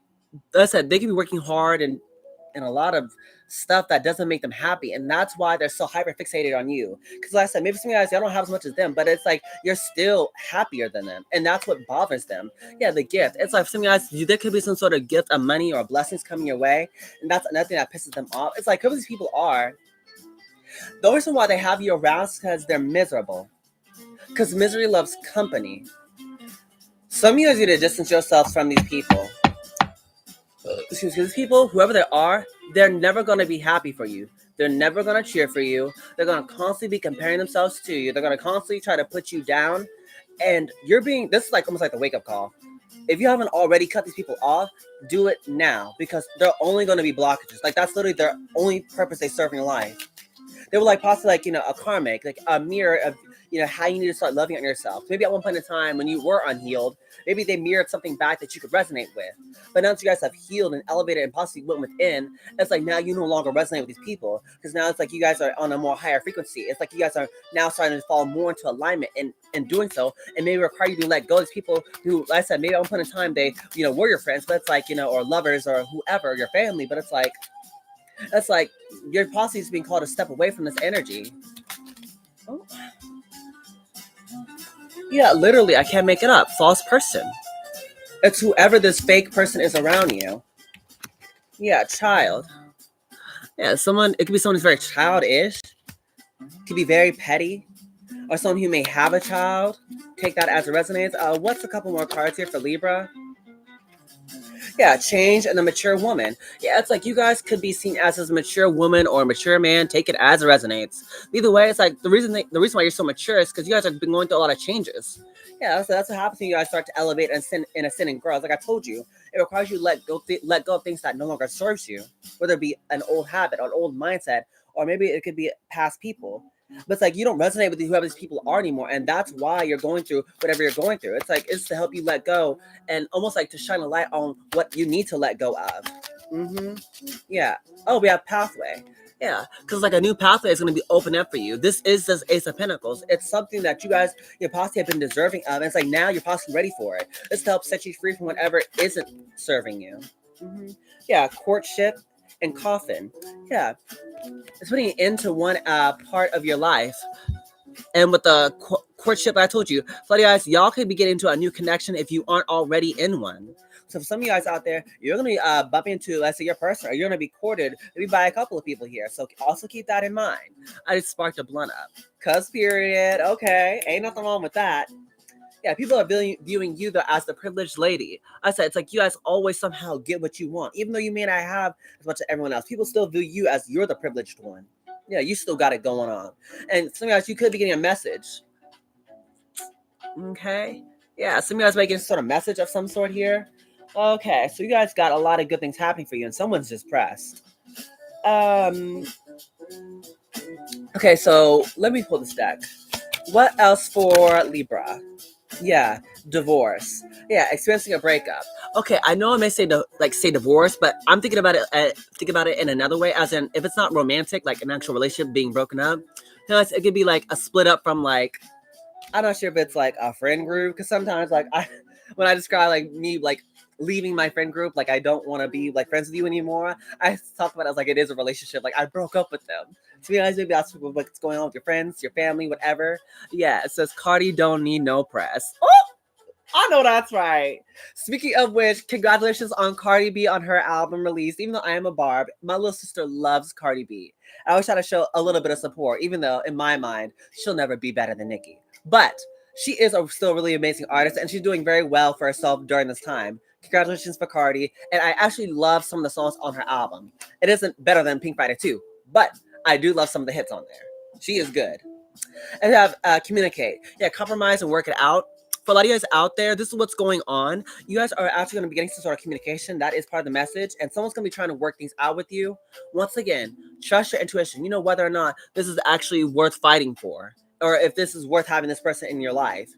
I said, they can be working hard and a lot of stuff that doesn't make them happy, and that's why they're so hyper fixated on you. Because like I said, maybe some guys, y'all don't have as much as them, but it's like you're still happier than them, and that's what bothers them. Yeah, the gift. It's like some guys, there could be some sort of gift of money or blessings coming your way, and that's another thing that pisses them off. It's like whoever these people are, the reason why they have you around is because they're miserable. Because misery loves company. Some of you guys need to distance yourselves from these people. Excuse me, these people, whoever they are, they're never going to be happy for you. They're never going to cheer for you. They're going to constantly be comparing themselves to you. They're going to constantly try to put you down. And this is like almost like the wake-up call. If you haven't already cut these people off, do it now. Because they're only going to be blockages. Like, that's literally their only purpose they serve in your life. They were like possibly like, a karmic, like a mirror of, how you need to start loving on yourself. Maybe at one point in time when you were unhealed, maybe they mirrored something back that you could resonate with. But now that you guys have healed and elevated and possibly went within, it's like now you no longer resonate with these people. Because now it's like you guys are on a more higher frequency. It's like you guys are now starting to fall more into alignment in doing so. And maybe require you to let go of these people who, like I said, maybe at one point in time they, were your friends, but it's like, or lovers or whoever, your family. But it's like, that's like your posse is being called to step away from this energy. Oh. Yeah, literally, I can't make it up. False person. It's whoever this fake person is around you. Yeah, child. Yeah, it could be someone who's very childish. Could be very petty. Or someone who may have a child. Take that as a resonance. What's a couple more cards here for Libra? Yeah, change and the mature woman. Yeah, it's like you guys could be seen as a mature woman or a mature man. Take it as it resonates. Either way, it's like the reason why you're so mature is because you guys have been going through a lot of changes. Yeah, so that's what happens when you guys start to elevate and ascend and grow. Like I told you, it requires you to let go of things that no longer serves you, whether it be an old habit or an old mindset, or maybe it could be past people. But it's like you don't resonate with whoever these people are anymore, and that's why you're going through whatever you're going through. It's like it's to help you let go, and almost like to shine a light on what you need to let go of. Yeah. Oh, we have pathway. Yeah, because like a new pathway is going to be open up for you. This is this Ace of Pentacles. It's something that you guys, your posse, have been deserving of. And it's like now you're possibly ready for it. It's to help set you free from whatever isn't serving you. Yeah, courtship and coffin. Yeah, it's putting it into one part of your life. And with the courtship, I told you, so you guys, y'all could be getting into a new connection if you aren't already in one. So for some of you guys out there, you're going to be bumping into, let's say, your person, or you're going to be courted maybe by a couple of people here. So also keep that in mind. I just sparked a blunt up. Cuz period. Okay. Ain't nothing wrong with that. Yeah, people are viewing you as the privileged lady. I said, it's like you guys always somehow get what you want. Even though you may not have as much as everyone else, people still view you as you're the privileged one. Yeah, you still got it going on. And some of you guys, you could be getting a message. Okay. Yeah, some of you guys might get some sort of message of some sort here. Okay, so you guys got a lot of good things happening for you, and someone's just pressed. Okay, so let me pull this deck. What else for Libra? Yeah, divorce. Yeah, experiencing a breakup. Okay, I know I may say divorce, but I'm thinking about it in another way, as in if it's not romantic, like an actual relationship being broken up, it could be like a split up from like, I'm not sure if it's like a friend group, because sometimes like when I describe like me like leaving my friend group. Like, I don't want to be like friends with you anymore. I talk about it as like it is a relationship. Like, I broke up with them. To be honest, maybe that's what's going on with your friends, your family, whatever. Yeah, it says Cardi don't need no press. Oh, I know that's right. Speaking of which, congratulations on Cardi B on her album release. Even though I am a Barb, my little sister loves Cardi B. I always try to show a little bit of support, even though in my mind, she'll never be better than Nicki. But she is a still really amazing artist, and she's doing very well for herself during this time. Congratulations for Cardi. And I actually love some of the songs on her album. It isn't better than Pink Friday 2, but I do love some of the hits on there. She is good. And have communicate. Yeah, compromise and work it out. For a lot of you guys out there, this is what's going on. You guys are actually going to be getting some sort of communication. That is part of the message. And someone's going to be trying to work things out with you. Once again, trust your intuition. You know whether or not this is actually worth fighting for, or if this is worth having this person in your life.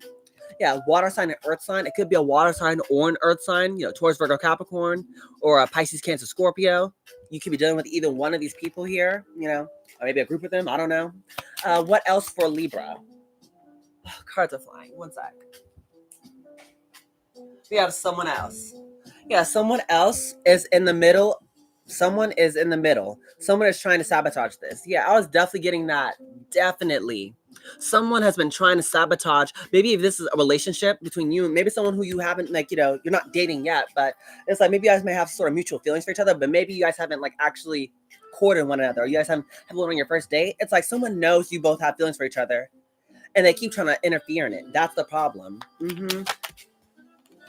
Yeah, water sign and earth sign. It could be a water sign or an earth sign, Taurus, Virgo, Capricorn, or a Pisces, Cancer, Scorpio. You could be dealing with either one of these people here, or maybe a group of them. I don't know. What else for Libra? Oh, cards are flying. One sec. We have someone else. Yeah, someone else is in the middle. Someone is in the middle. Someone is trying to sabotage this. Yeah, I was definitely getting that. Definitely. Someone has been trying to sabotage. Maybe if this is a relationship between you and maybe someone who you haven't, you're not dating yet, but it's like maybe you guys may have sort of mutual feelings for each other, but maybe you guys haven't actually courted one another. Or you guys haven't had one on your first date. It's like someone knows you both have feelings for each other and they keep trying to interfere in it. That's the problem.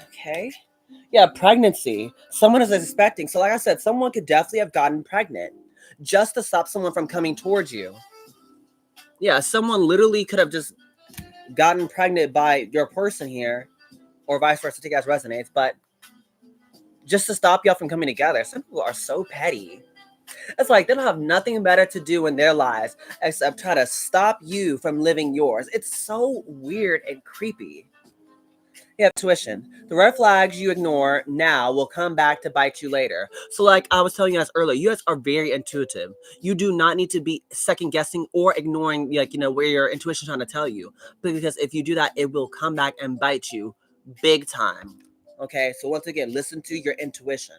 Okay. Yeah, pregnancy. Someone is expecting. So like I said, someone could definitely have gotten pregnant just to stop someone from coming towards you. Yeah, someone literally could have just gotten pregnant by your person here, or vice versa, take it as resonates, but just to stop y'all from coming together. Some people are so petty. It's like they don't have nothing better to do in their lives except try to stop you from living yours. It's so weird and creepy. You have tuition. The red flags you ignore now will come back to bite you later. So like I was telling you guys earlier, you guys are very intuitive. You do not need to be second guessing or ignoring where your intuition is trying to tell you. Because if you do that, it will come back and bite you big time. Okay, so once again, listen to your intuition.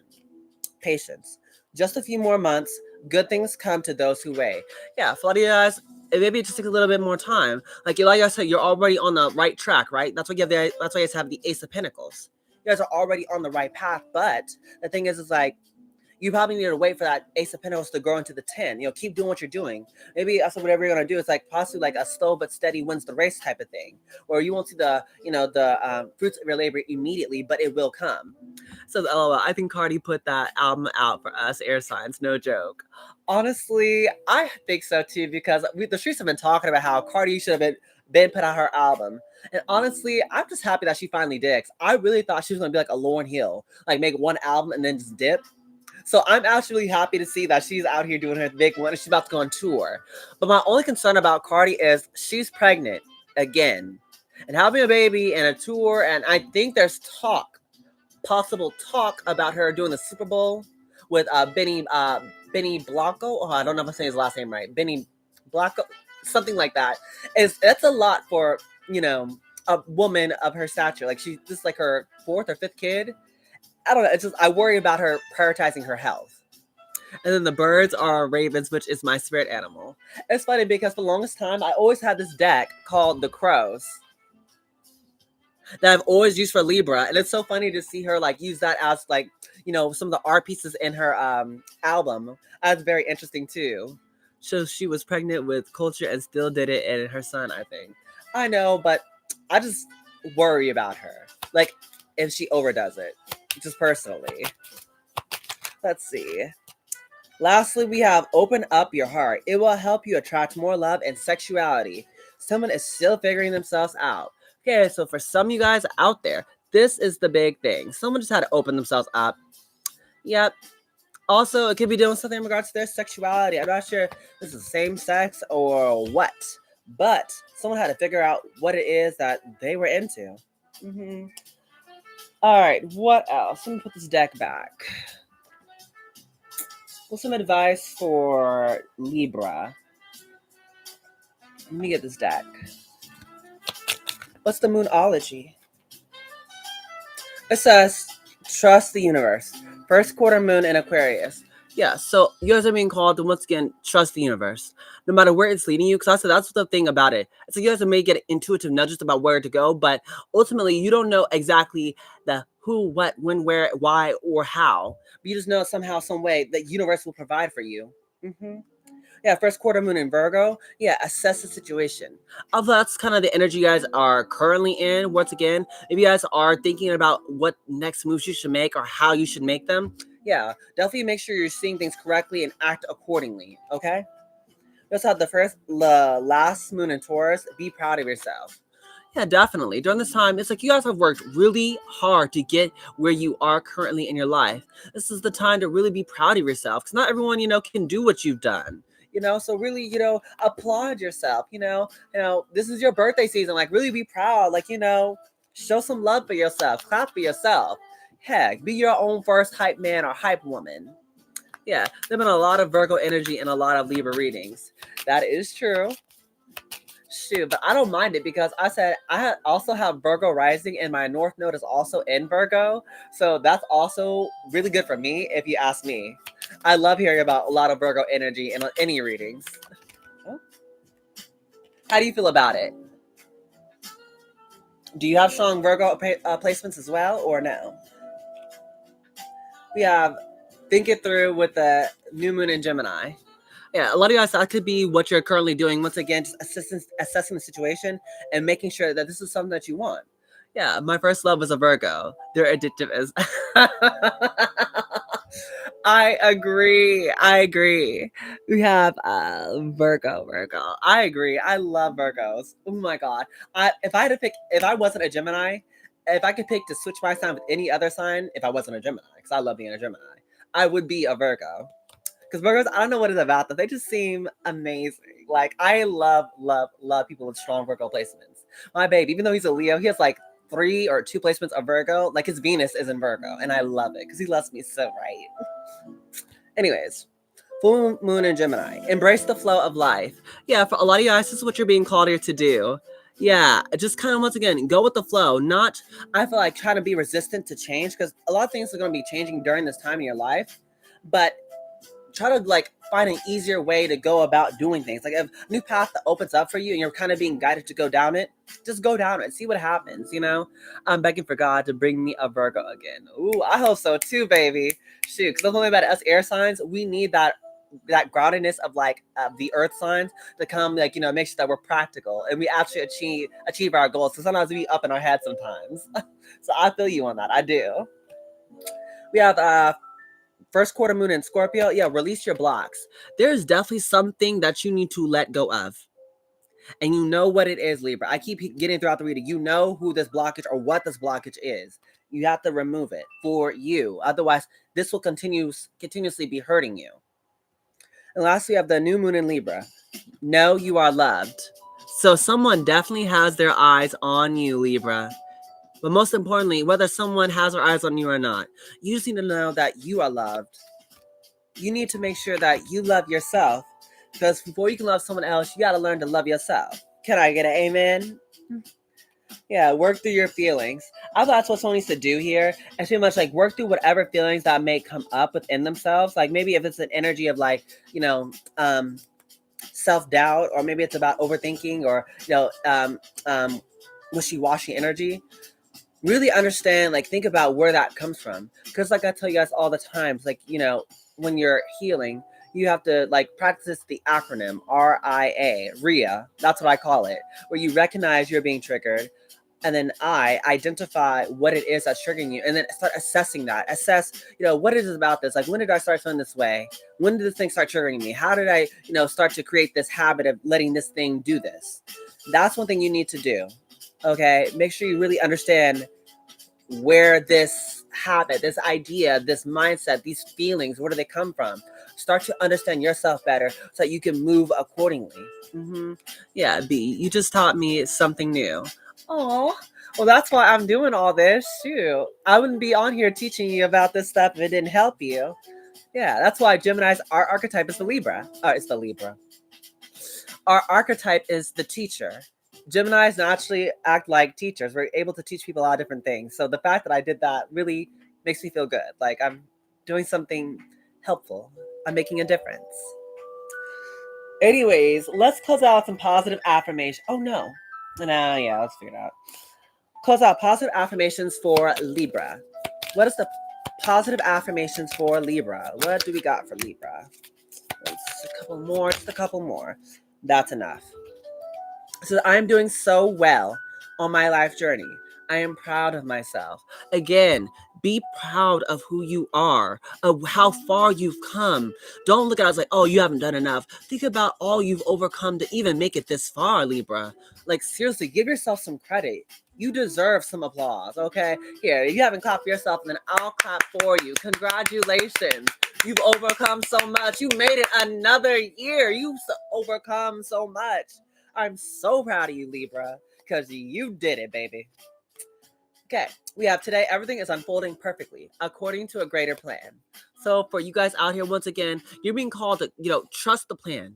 Patience. Just a few more months. Good things come to those who wait. Yeah, for a lot of you guys, maybe it just takes a little bit more time. Like I said, you're already on the right track, right? That's why that's why you guys have the Ace of Pentacles. You guys are already on the right path, but the thing is you probably need to wait for that Ace of Pentacles to grow into the 10. Keep doing what you're doing. Maybe also whatever you're gonna do is possibly a slow but steady wins the race type of thing, or you won't see the fruits of your labor immediately, but it will come. So LOL, I think Cardi put that album out for us air signs, no joke. Honestly, I think so too, because the streets have been talking about how Cardi should have been put out her album. And honestly, I'm just happy that she finally did. I really thought she was gonna be like a Lauryn Hill, make one album and then just dip. So I'm actually happy to see that she's out here doing her big one and she's about to go on tour. But my only concern about Cardi is she's pregnant again and having a baby and a tour. And I think there's possible talk about her doing the Super Bowl with Benny Blanco. Oh, I don't know if I'm saying his last name right. Benny Blanco, something like that. That's a lot for, a woman of her stature. She's just her fourth or fifth kid. I don't know. It's just I worry about her prioritizing her health. And then the birds are ravens, which is my spirit animal. It's funny because for the longest time, I always had this deck called the crows that I've always used for Libra. And it's so funny to see her use that as some of the art pieces in her album. That's very interesting too. So she was pregnant with culture and still did it, and her son, I think. I know, but I just worry about her. If she overdoes it. Just personally. Let's see. Lastly, we have open up your heart. It will help you attract more love and sexuality. Someone is still figuring themselves out. Okay, so for some of you guys out there, this is the big thing. Someone just had to open themselves up. Yep. Also, it could be doing something in regards to their sexuality. I'm not sure if this is same sex or what, but someone had to figure out what it is that they were into. All right, what else? Let me put this deck back. What's some advice for Libra? Let me get this deck. What's the Moonology? It says Trust the universe. First quarter moon in Aquarius. Yeah, so you guys are being called to once again trust the universe, no matter where it's leading you. Because I said that's the thing about it. So you guys may get intuitive nudges about where to go, but ultimately you don't know exactly the who, what, when, where, why, or how. But you just know somehow, some way that universe will provide for you. Mm-hmm. Yeah, first quarter moon in Virgo. Yeah, assess the situation. Although that's kind of the energy you guys are currently in. Once again, if you guys are thinking about what next moves you should make or how you should make them, yeah, definitely make sure you're seeing things correctly and act accordingly. Okay. Let's have the last moon in Taurus. Be proud of yourself. Yeah, definitely. During this time, it's like you guys have worked really hard to get where you are currently in your life. This is the time to really be proud of yourself because not everyone, can do what you've done. So really, applaud yourself. This is your birthday season. Like, really be proud. Like, show some love for yourself. Clap for yourself. Heck, be your own first hype man or hype woman. Yeah, there's been a lot of Virgo energy in a lot of Libra readings. That is true. Shoot, but I don't mind it because I said also have Virgo rising and my North Node is also in Virgo. So that's also really good for me if you ask me. I love hearing about a lot of Virgo energy in any readings. Oh. How do you feel about it? Do you have strong Virgo placements as well or no? We have Think It Through with the new moon in Gemini. Yeah, a lot of you guys, that could be what you're currently doing. Once again, just assessing the situation and making sure that this is something that you want. Yeah, my first love was a Virgo. They're addictive as. I agree. I agree. We have Virgo. I agree. I love Virgos. Oh my god. If I had to pick, if I wasn't a Gemini, if I could pick to switch my sign with any other sign, if I wasn't a Gemini, because I love being a Gemini, I would be a Virgo. Because Virgos, I don't know what it's about them. They just seem amazing. Like, I love people with strong Virgo placements. My baby, even though he's a Leo, he has like 3 or 2 placements of Virgo. Like, his Venus is in Virgo, and I love it because he loves me so right. Anyways, full moon in Gemini. Embrace the flow of life. Yeah, for a lot of you guys, this is what you're being called here to do. Yeah, just kind of once again, go with the flow. Not, I feel like, trying to be resistant to change because a lot of things are going to be changing during this time in your life. But try to like find an easier way to go about doing things. Like if a new path that opens up for you and you're kind of being guided to go down it, just go down it. See what happens, I'm begging for God to bring me a Virgo again. Ooh, I hope so too, baby. Shoot, because the whole thing about us air signs, we need that groundedness of like the earth signs to come, like, make sure that we're practical and we actually achieve our goals. So sometimes we up in our head sometimes. So I feel you on that. I do. We have first quarter moon in Scorpio. Yeah, release your blocks. There's definitely something that you need to let go of. And you know what it is, Libra. I keep getting throughout the reading. You know who this blockage or what this blockage is. You have to remove it for you. Otherwise, this will continuously be hurting you. And lastly, we have the new moon in Libra. Know you are loved. So someone definitely has their eyes on you, Libra. But most importantly, whether someone has their eyes on you or not, you just need to know that you are loved. You need to make sure that you love yourself. Because before you can love someone else, you got to learn to love yourself. Can I get an amen? Yeah, work through your feelings. I thought that's what someone needs to do here. And pretty much like work through whatever feelings that may come up within themselves. Like maybe if it's an energy of like, self-doubt, or maybe it's about overthinking or, wishy-washy energy. Really understand, like, think about where that comes from. Because like I tell you guys all the time, like, when you're healing, you have to like practice the acronym RIA. That's what I call it, where you recognize you're being triggered, and then I identify what it is that's triggering you, and then start assessing that. Assess, what is it about this? Like, when did I start feeling this way? When did this thing start triggering me? How did I, start to create this habit of letting this thing do this? That's one thing you need to do. Okay, make sure you really understand where this habit, this idea, this mindset, these feelings, where do they come from? Start to understand yourself better so that you can move accordingly. Yeah, B, you just taught me something new. Oh, well, that's why I'm doing all this. Shoot, I wouldn't be on here teaching you about this stuff if it didn't help you. Yeah, that's why Gemini's, our archetype is the Libra. It's the Libra. Our archetype is the teacher. Geminis naturally act like teachers. We're able to teach people a lot of different things. So the fact that I did that really makes me feel good. Like I'm doing something helpful. I'm making a difference. Anyways, let's close out some positive affirmation. Oh no. Yeah, let's figure it out. Close out positive affirmations for Libra. What is the positive affirmations for Libra? What do we got for Libra? Just a couple more, just a couple more. That's enough. So I'm doing so well on my life journey. I am proud of myself. Again, be proud of who you are, of how far you've come. Don't look at us like, oh, you haven't done enough. Think about all you've overcome to even make it this far, Libra. Like, seriously, give yourself some credit. You deserve some applause, okay? Here, if you haven't clapped for yourself, then I'll clap for you. Congratulations. You've overcome so much. You made it another year. You've overcome so much. I'm so proud of you, Libra, because you did it, baby. Okay, we have today, everything is unfolding perfectly according to a greater plan. So for you guys out here, once again, you're being called to, trust the plan.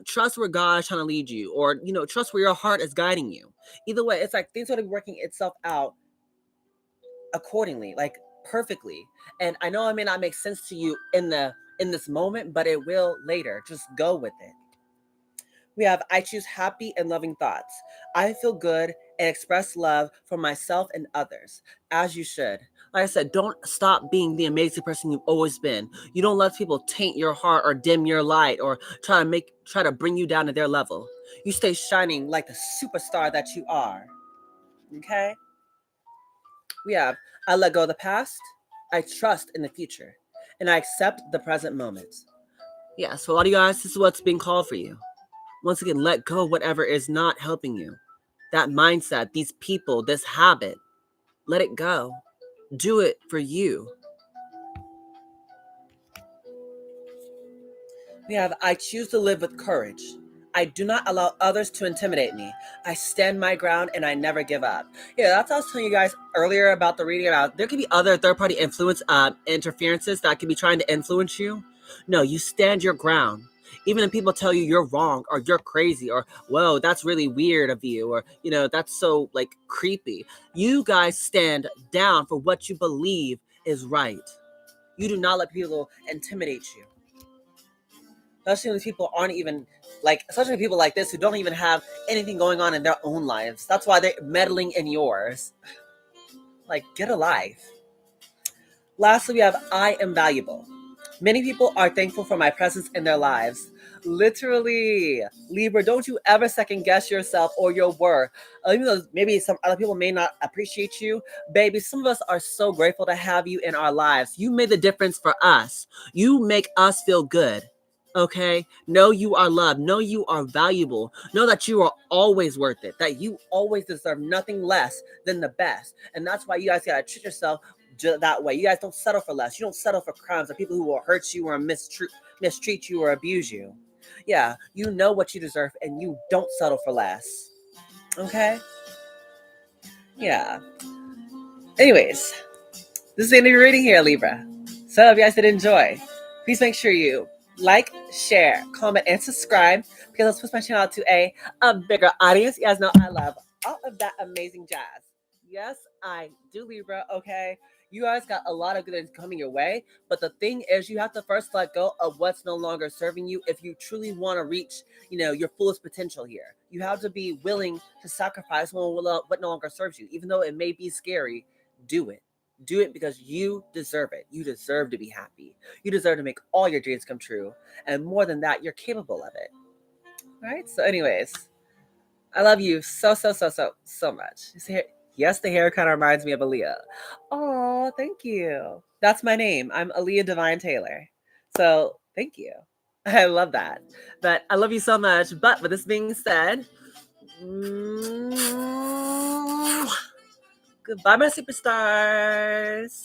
Trust where God is trying to lead you, or, trust where your heart is guiding you. Either way, it's like things are working itself out accordingly, like perfectly. And I know it may not make sense to you in this moment, but it will later. Just go with it. We have, I choose happy and loving thoughts. I feel good and express love for myself and others, as you should. Like I said, don't stop being the amazing person you've always been. You don't let people taint your heart or dim your light or try to bring you down to their level. You stay shining like the superstar that you are. Okay? We have, I let go of the past. I trust in the future. And I accept the present moment. Yeah, so a lot of you guys, this is what's being called for you. Once again, let go of whatever is not helping you. That mindset, these people, this habit, let it go. Do it for you. We have, I choose to live with courage. I do not allow others to intimidate me. I stand my ground and I never give up. Yeah, that's what I was telling you guys earlier about the reading about. There could be other third-party interferences that could be trying to influence you. No, you stand your ground. Even if people tell you you're wrong or you're crazy or, whoa, that's really weird of you or, that's so like creepy. You guys stand down for what you believe is right. You do not let people intimidate you. Especially when people aren't even especially people like this who don't even have anything going on in their own lives. That's why they're meddling in yours. Like, get a life. Lastly, we have, I am valuable. Many people are thankful for my presence in their lives. Literally, Libra, don't you ever second guess yourself or your worth. Even though maybe some other people may not appreciate you, baby, some of us are so grateful to have you in our lives. You made the difference for us. You make us feel good. Okay? Know you are loved. Know you are valuable. Know that you are always worth it. That you always deserve nothing less than the best. And that's why you guys gotta treat yourself that way. You guys don't settle for less. You don't settle for crimes or people who will hurt you or mistreat you or abuse you. Yeah, you know what you deserve and you don't settle for less. Okay? Yeah. Anyways, this is the end of your reading here, Libra. So if you guys did enjoy, please make sure you like, share, comment, and subscribe because let's push my channel out to a bigger audience. You guys know I love all of that amazing jazz. Yes, I do, Libra, okay? You guys got a lot of good things coming your way, but the thing is you have to first let go of what's no longer serving you if you truly want to reach, your fullest potential here. You have to be willing to sacrifice what no longer serves you. Even though it may be scary, do it. Do it because you deserve it. You deserve to be happy. You deserve to make all your dreams come true. And more than that, you're capable of it. All right? So anyways, I love you so much. Yes, the hair kind of reminds me of Aaliyah. Oh, thank you. That's my name. I'm Aaliyah Divine Taylor. So thank you. I love that. But I love you so much. But with this being said, goodbye, my superstars.